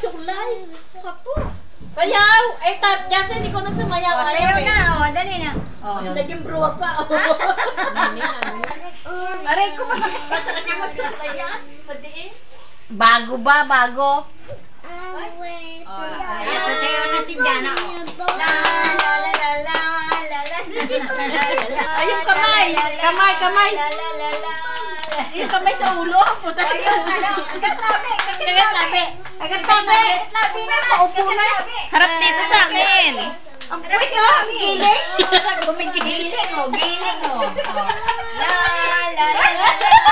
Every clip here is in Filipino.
magsuklay. Kapo. Sayaw! Eh, Justin, ikaw na sumayaw. O, sayaw na. O, dali na. O. Naging bruwa pa. Aray ko ba? Basta kanya magsuklay yan. Madiin. Bago ba? Bago? Ayan, sasayaw na si Jana. La, la, la, la, la, la, la. Ay, yung kamay. Kamay, kamay. Yung kamay sa ulo. Puta siya. Agad labi. Agad labi. Agad labi. Labi na. Paupo na. Harap dito sa akin. Ang puwit ka. Giling. Giling o, giling o. La, la, la, la, la, la.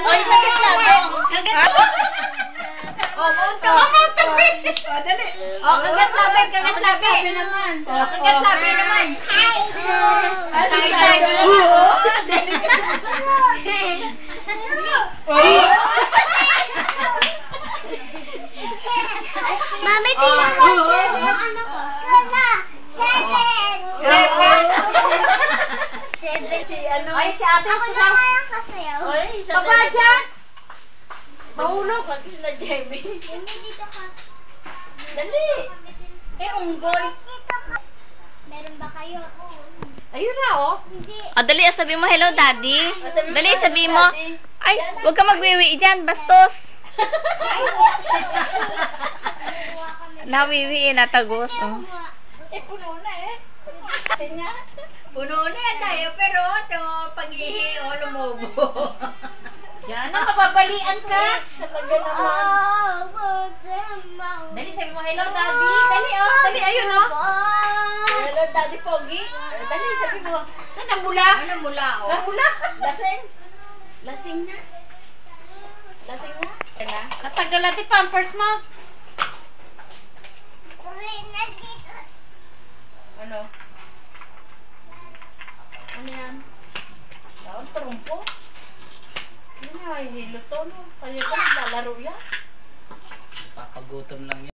Oy, agad labi. Dali. Kagat labi, kagat labi. Kagat labi naman. Mami, tingnan mo yung ano ko. Seven. Si ano. Ay, si ate Ako sila. na kayang sasayaw. Oy, Baba dyan. Mahulog kasi sila Jamie. Hindi dito ka. Dali. Unggoy. Dito ka. Meron ba kayo? Ayun na, oh. Hindi. Dali, sabi mo, hello, daddy. Dali, sabi mo. Daddy. Ay, huwag ka magwiwi dyan, bastos. Nawiwi, natagos. Oh. Puno na eh. Kanya. Puno na yan tayo, pero ito, pag-ihi o lumubo. Yan na, mababalian ka. Talaga naman. Oh, words and mouth. Dali, sabi mo, hello, daddy. Dali, oh. Dali, ayun, oh. Hello, Daddy Pogi. Dali, sabi mo. Namula. Ano mula o? Namula. Lasing. Lasing na. Lasing na. Na. Katagal natin pampers mo. Uwi na dito. Ano? Ano yan? Daon, trumpo. Ano nga, hilo to, no? Kaya ka naglalaro yan. Papagutom lang yan.